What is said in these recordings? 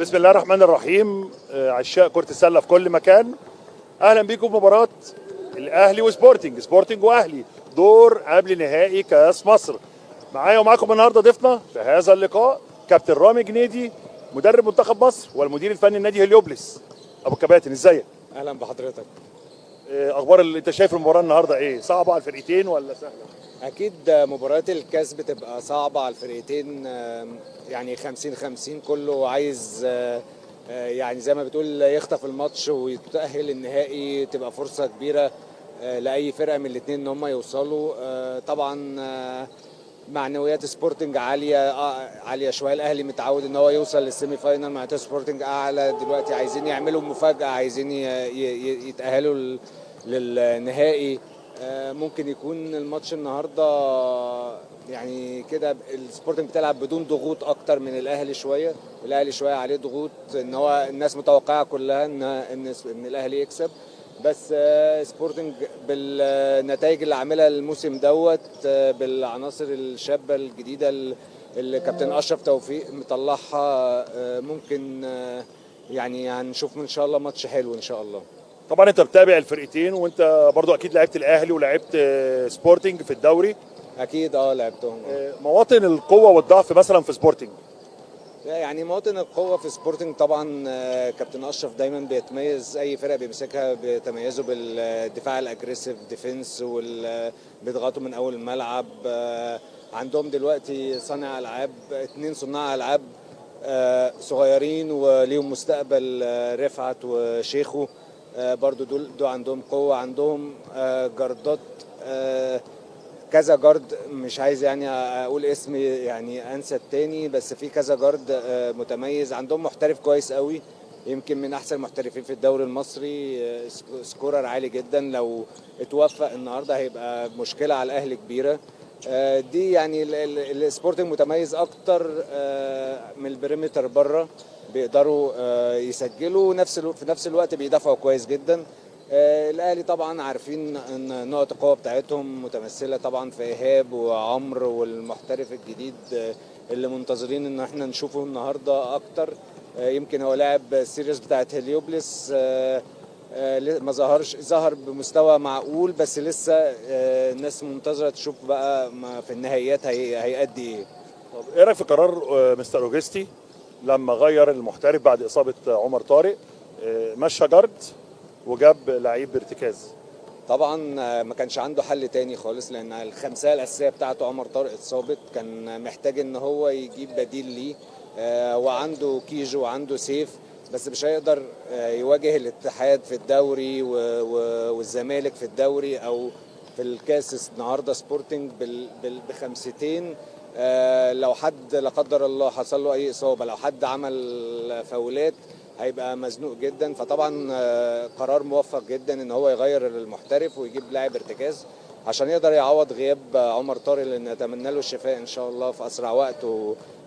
بسم الله الرحمن الرحيم. عشاق كرة السلة في كل مكان، أهلا بيكم في مباراة الأهلي سبورتنج وأهلي، دور قبل نهائي كأس مصر. معايا ومعاكم النهارده ضيفنا في هذا اللقاء كابتن رامي جنيدي مدرب منتخب مصر والمدير الفني لنادي هليوبلس. أبو الكباتن ازيك؟ اهلا بحضرتك. أخبار اللي أنت شايف المباراة النهارده إيه؟ صعبة على الفرقتين ولا سهلة؟ اكيد مباريات الكاس بتبقى صعبه على الفرقتين، يعني 50-50 كله عايز يعني زي ما بتقول يخطف الماتش ويتأهل النهائي، تبقى فرصه كبيره لاي فرقه من الاثنين ان هم يوصلوا. طبعا معنويات سبورتنج عاليه عاليه شويه. الاهلي متعود ان هو يوصل للسيمي فاينال، معنويات سبورتنج اعلى دلوقتي، عايزين يعملوا مفاجاه، عايزين يتأهلوا للنهائي. ممكن يكون الماتش النهارده يعني كده السبورتنج بتلعب بدون ضغوط اكتر من الاهلي شويه. الاهلي شويه عليه ضغوط، ان هو الناس متوقعه كلها ان الاهلي يكسب، بس سبورتنج بالنتائج اللي عاملها الموسم دوت، بالعناصر الشابه الجديده اللي كابتن اشرف توفيق مطلعها، ممكن يعني هنشوف ان شاء الله ماتش حلو ان شاء الله. طبعا أنت بتابع الفرقتين وأنت برضو أكيد لعبت الأهلي ولعبت سبورتنج في الدوري. اكيد لعبتهم. مواطن القوة والضعف مثلا في سبورتنج. لا يعني مواطن القوة في سبورتنج طبعا، كابتن أشرف دايما بيتميز، أي فرقة بيمسكها بيتميزوا بالدفاع الأجريسيف ديفنس، بيضغطوا من أول الملعب. عندهم دلوقتي صانع ألعاب، 2 صناع ألعاب صغيرين وليهم مستقبل، رفعت وشيخو. برضو دول عندهم قوة، عندهم جردات، كذا جارد، مش عايز يعني اقول اسم يعني انسى التاني، بس في كذا جارد متميز. عندهم محترف كويس قوي، يمكن من احسن المحترفين في الدوري المصري، سكورر عالي جدا. لو اتوفق النهارده هيبقى مشكله على الاهلي كبيره. دي يعني السبورتنج متميز اكتر من البريمتر بره، بيقدروا يسجلوا في نفس الوقت بيدافعوا كويس جدا. الاهلي طبعا عارفين ان نقط القوه بتاعتهم متمثله طبعا في ايهاب وعمرو والمحترف الجديد، اللي منتظرين ان احنا نشوفه النهارده اكتر. يمكن هو لاعب السيريز بتاعت هليوبلس، ما ظهر بمستوى معقول، بس لسه الناس منتظره تشوف بقى في النهائيات هيأدي ايه. طب ايه رايك في قرار مستر اوجستي لما غير المحترف بعد اصابه عمر طارق، مشى جارد وجاب لعيب ارتكاز؟ طبعا ما كانش عنده حل تاني خالص، لان الخمسيه الاساسيه بتاعته عمر طارق اتصابت، كان محتاج ان هو يجيب بديل ليه. وعنده كيجو وعنده سيف، بس مش هيقدر يواجه الاتحاد في الدوري والزمالك في الدوري او في الكاس. النهارده سبورتنج بخمستين، لو حد لا قدر الله حصل له اي اصابه، لو حد عمل فاولات هيبقى مزنوق جدا. فطبعا قرار موفق جدا ان هو يغير المحترف ويجيب لاعب ارتكاز عشان يقدر يعوض غياب عمر طارق، اللي نتمنى له الشفاء ان شاء الله في اسرع وقت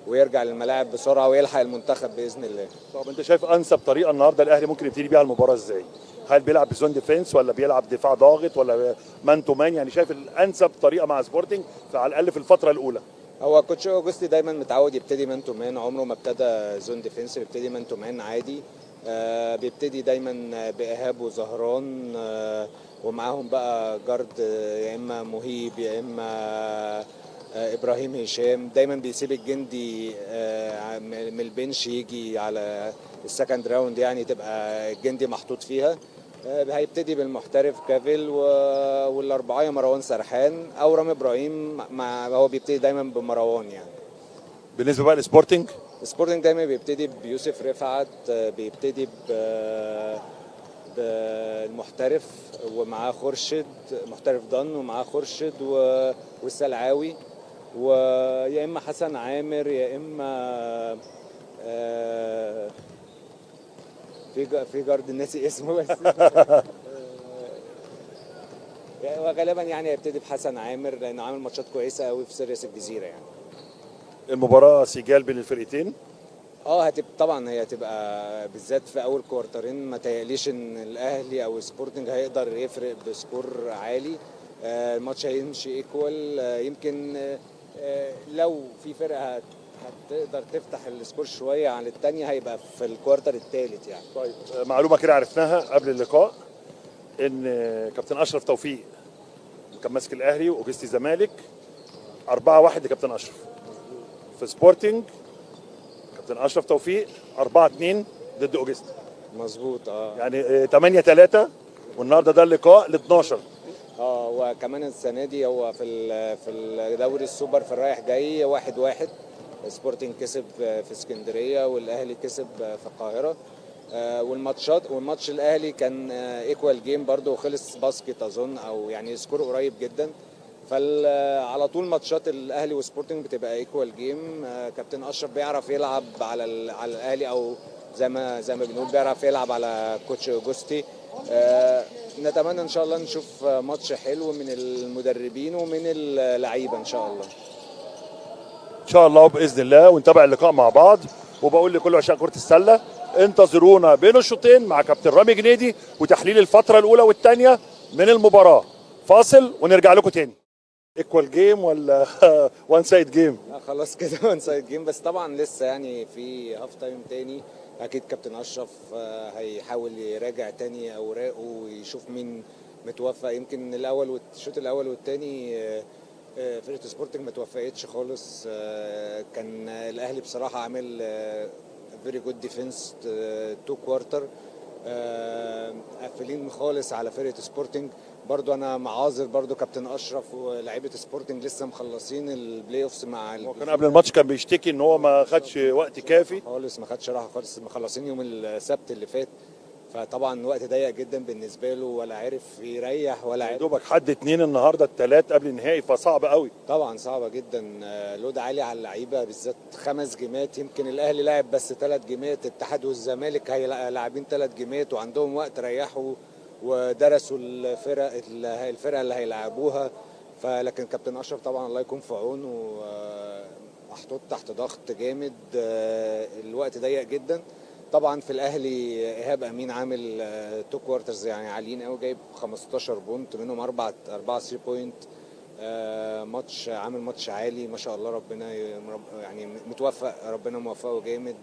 ويرجع للملاعب بسرعه ويلحق المنتخب باذن الله. طب انت شايف انسب طريقه النهارده الاهلي ممكن يبتدي بيها المباراه ازاي؟ هل بيلعب بزون ديفenس ولا بيلعب دفاع ضاغط ولا مان تو مان؟ يعني شايف الانسب طريقه مع سبورتنج على الاقل في الفتره الاولى؟ هو كوتش اوجستي دايما متعود يبتدي مان تو مان، عمره ما ابتدى زون ديفنس، بيبتدي مان تو مان عادي. بيبتدي دايما بايهاب وزهران، ومعاهم بقى جارد، يا اما مهيب يا اما ابراهيم هشام. دايما بيسيب الجندي من البنش يجي على السكند راوند، يعني تبقى الجندي محطوط فيها. هيبتدي بالمحترف كافيل والاربعيه مروان سرحان او رامي ابراهيم، هو بيبتدي دايما بمروان يعني. بالنسبه بقى لسبورتنج، سبورتنج دايما بيبتدي بيوسف رفعت، بيبتدي بالمحترف ومعاه خورشيد، محترف ضن ومعاه خورشيد والسلعاوي، ويا اما حسن عامر يا اما في جارد ناسي اسمه بس وغالبا يعني هيبتدي بحسن عامر لانه عامل ماتشات كويسه قوي في سيريس الجزيره يعني. المباراه سجال بين الفرقتين. طبعا هي هتبقى بالذات في اول كوارترين، ما تهيأليش ان الاهلي او سبورتنج هيقدر يفرق بسكور عالي. الماتش هيمشي ايكوال. يمكن لو في فرقه هتقدر تفتح السكور شويه عن الثانيه، هيبقى في الكوارتر الثالث يعني. طيب معلومه كده عرفناها قبل اللقاء، ان كابتن اشرف توفيق كان ماسك الاهلي واوجستي الزمالك 4-1 لكابتن اشرف. في سبورتنج كابتن اشرف توفيق 4-2 ضد اوجستي. مظبوط اه. يعني 8-3، والنهارده ده اللقاء ال 12. وكمان السنه دي هو في الدوري السوبر في الرايح جاي 1-1. سبورتنج كسب في اسكندريه والاهلي كسب في القاهره. والماتش الاهلي كان ايكوال جيم برضو، وخلص باسكت اظن، او يعني سكور قريب جدا. فعلى طول ماتشات الاهلي وسبورتنج بتبقى ايكوال جيم. كابتن اشرف بيعرف يلعب على الاهلي، او زي ما بنقول بيعرف يلعب على كوتش اوجوستي. نتمنى ان شاء الله نشوف ماتش حلو من المدربين ومن اللعيبه ان شاء الله. ان شاء الله باذن الله، ونتابع اللقاء مع بعض. وبقول لكل عشاق كره السله انتظرونا بين الشوطين مع كابتن رامي جنيدي وتحليل الفتره الاولى والثانيه من المباراه. فاصل ونرجع لكم تاني. ايكوال جيم ولا وان سايد جيم؟ خلاص كده وان سايد جيم، بس طبعا لسه يعني في هاف تايم تاني. اكيد كابتن اشرف هيحاول يراجع تاني اوراقه ويشوف مين متوفق. يمكن الشوط الاول والتاني فرقه سبورتنج ما توفقتش خالص. كان الاهلي بصراحه عامل فيري جود ديفense تو كوارتر، قافلين خالص على فرقه سبورتنج. برضو انا معاذر برضو كابتن اشرف ولاعيبه سبورتنج لسه مخلصين البلاي اوفس مع هو كان قبل الماتش كان بيشتكي ان هو ما خدش وقت كافي خالص، ما خدش راحه خالص، مخلصين يوم السبت اللي فات. فطبعا وقت ضيق جدا بالنسبه له، ولا عرف يريح ولا يا عرف. دوبك حد 2 النهارده الثلاث قبل النهائي، فصعب قوي. طبعا صعبه جدا، لود عالي على اللعيبه، بالذات 5 جيمات. يمكن الاهلي لعب بس 3 جيمات، الاتحاد والزمالك لاعبين 3 جيمات وعندهم وقت ريحوا ودرسوا الفرقه اللي هيلعبوها. فلكن كابتن اشرف طبعا الله يكون في عونه، محطوط تحت ضغط جامد، الوقت ضيق جدا. طبعا في الاهلي ايهاب امين عامل 2 كوارترز يعني عاليين قوي، جايب 15 بونت منهم 4 3 بوينت. عامل ماتش عالي ما شاء الله، ربنا يعني متوفق، ربنا موفقه جامد.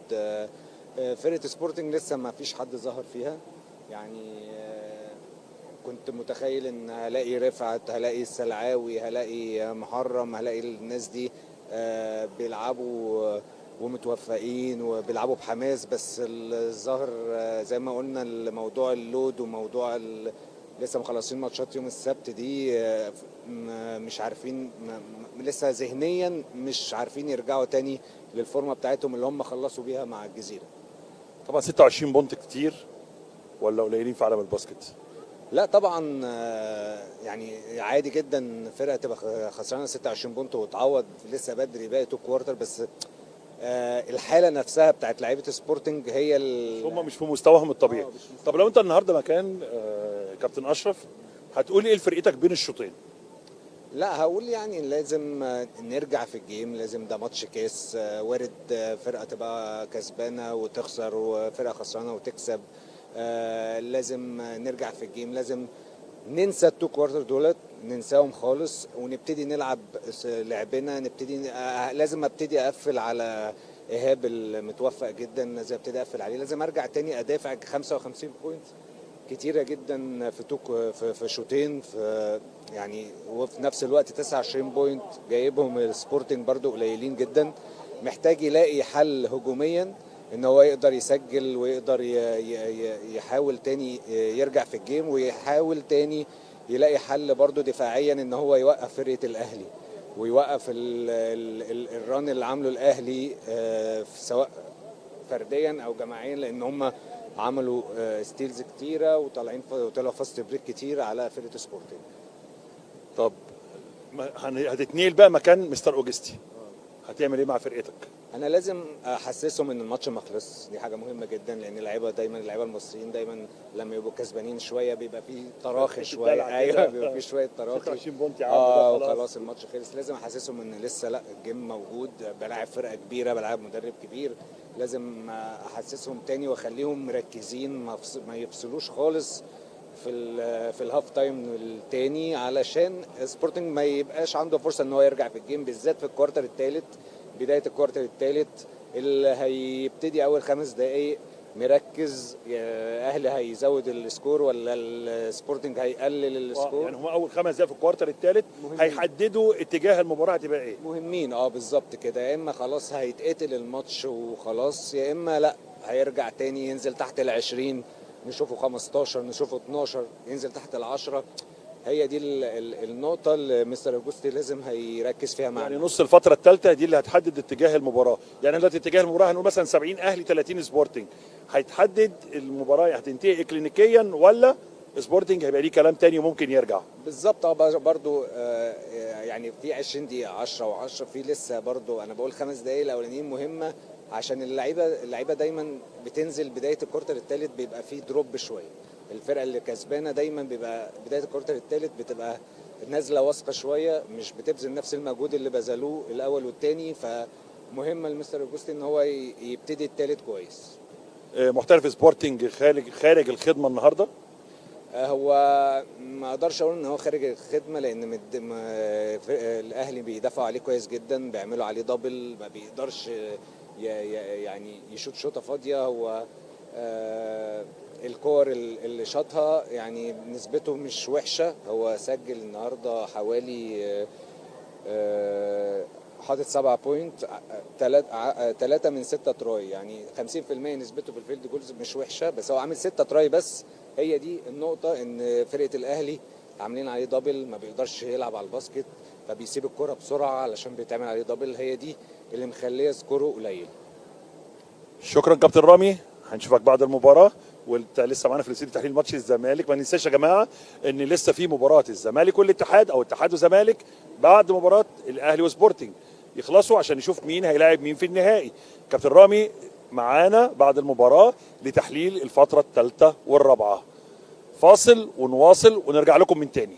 فرقه سبورتنج لسه ما فيش حد ظهر فيها يعني. كنت متخيل ان هلاقي رفعت، هلاقي السلعاوي، هلاقي محرم، هلاقي الناس دي بيلعبوا ومتوفقين وبيلعبوا بحماس. بس الظاهر زي ما قلنا الموضوع اللود وموضوع لسه مخلصين ماتشات يوم السبت دي، مش عارفين لسه ذهنيا مش عارفين يرجعوا تاني للفورمه بتاعتهم اللي هم خلصوا بيها مع الجزيره. طبعا 26 بونت كتير ولا قليلين في عالم الباسكت؟ لا طبعا، يعني عادي جدا فرقه تبقى خسرانه 26 بونت وتعوض، لسه بدري باقي 2 كوارتر. بس الحاله نفسها بتاعت لعيبه سبورتنج هي هم مش في مستواهم الطبيعي. طب لو انت النهارده مكان كابتن اشرف هتقول ايه لفرقتك بين الشوطين؟ لا هقول يعني لازم نرجع في الجيم، لازم ده ماتش كاس، وارد فرقه تبقى كسبانه وتخسر وفرقه خسرانه وتكسب. لازم نرجع في الجيم، لازم ننسى ال2 كوارتر دولت، ننساهم خالص ونبتدي نلعب لعبنا. لازم ابتدي اقفل على ايهاب المتوفق جدا، لازم ابتدي اقفل عليه، لازم ارجع تاني ادافع 55 بوينت كتيره جدا في شوطين، في يعني، وفي نفس الوقت 29 بوينت جايبهم السبورتنج برضو قليلين جدا. محتاج يلاقي حل هجوميا ان هو يقدر يسجل ويقدر يحاول تاني يرجع في الجيم، ويحاول تاني يلاقي حل برضو دفاعيا ان هو يوقف فرقة الاهلي ويوقف الران اللي عامله الاهلي، سواء فرديا او جماعيا، لان هم عملوا ستيلز كتيره وطلعوا فاست بريك كتير على فرقه سبورتنج. طب هتتنقل بقى مكان مستر اوجستي، هتعمل ايه مع فرقتك؟ انا لازم احسسهم ان الماتش ما خلص، دي حاجه مهمه جدا، لان اللعيبه المصريين دايما لما يبقوا كسبانين شويه بيبقى فيه تراخي شويه. ايوه بيبقى فيه شويه تراخي. 26 بونت يا عم خلاص الماتش خلص. لازم احسسهم ان لسه لا، الجيم موجود، بلاعب فرقه كبيره، بلاعب مدرب كبير. لازم احسسهم تاني واخليهم مركزين، ما يفصلوش خالص في الهاف تايم التاني، علشان سبورتنج ما يبقاش عنده فرصه ان هو يرجع في الجيم، بالذات في الكوارتر الثالث. بدايه الكوارتر الثالث اللي هيبتدي اول 5 دقائق مركز، اهلي هيزود السكور ولا السبورتنج هيقلل السكور. يعني هم اول 5 دقائق في الكوارتر الثالث هيحددوا اتجاه المباراه هتبقى ايه. مهمين بالظبط كده، يا اما خلاص هيتقتل الماتش وخلاص، يا اما لا هيرجع تاني ينزل تحت ال20، نشوفه 15، نشوفه 12، ينزل تحت ال10. هي دي النقطة اللي مستر اوجوستي لازم هيركز فيها معانا. يعني نص الفترة الثالثة دي اللي هتحدد اتجاه المباراة. يعني دلوقتي اتجاه المباراة هنقول مثلا 70 اهلي 30 سبورتنج، هيتحدد المباراة هتنتهي اكلينيكيا ولا سبورتنج هيبقى ليه كلام تاني وممكن يرجع. بالظبط. برضو يعني في 20 دقيقة 10 و10، في لسه برضو انا بقول 5 دقايق الاولانيين مهمة عشان اللعيبة دايما بتنزل بداية الكورتر الثالث بيبقى فيه دروب شوية. الفرقة اللي كسبانة دايما بيبقى بداية الكورتر الثالث بتبقى نازلة واثقة شوية، مش بتبذل نفس المجهود اللي بذلوه الاول والثاني. فمهمة لمستر اوجوستي ان هو يبتدي الثالث كويس. محترف سبورتنج خارج الخدمة النهارده؟ هو ما اقدرش اقول ان هو خارج الخدمه، لان الاهلي بيدافعوا عليه كويس جدا، بيعملوا عليه دبل، ما بيقدرش يعني يشوط شوطه فاضيه. هو الكور اللي شاطها يعني نسبته مش وحشه. هو سجل النهارده حوالي حاطط 7 بوينت، 3 من 6 تراي، يعني 50% نسبته في الفيلد جولز مش وحشه، بس هو عامل 6 تراي بس. هي دي النقطة، ان فرقة الاهلي عاملين عليه دبل، ما بيقدرش يلعب على الباسكت، فبيسيب الكرة بسرعة علشان بيتعمل عليه دبل. هي دي اللي مخليه سكوره قليل. شكرا كابتن رامي، هنشوفك بعد المباراة. وانت لسه معانا في الاستوديو تحليل ماتش الزمالك. ما ننساش يا جماعة ان لسه في مباراة الزمالك والاتحاد او اتحاد وزمالك بعد مباراة الاهلي وسبورتنج يخلصوا عشان نشوف مين هيلاعب مين في النهائي. كابتن رامي معانا بعد المباراة لتحليل الفترة الثالثة والرابعة. فاصل ونواصل ونرجع لكم من تاني.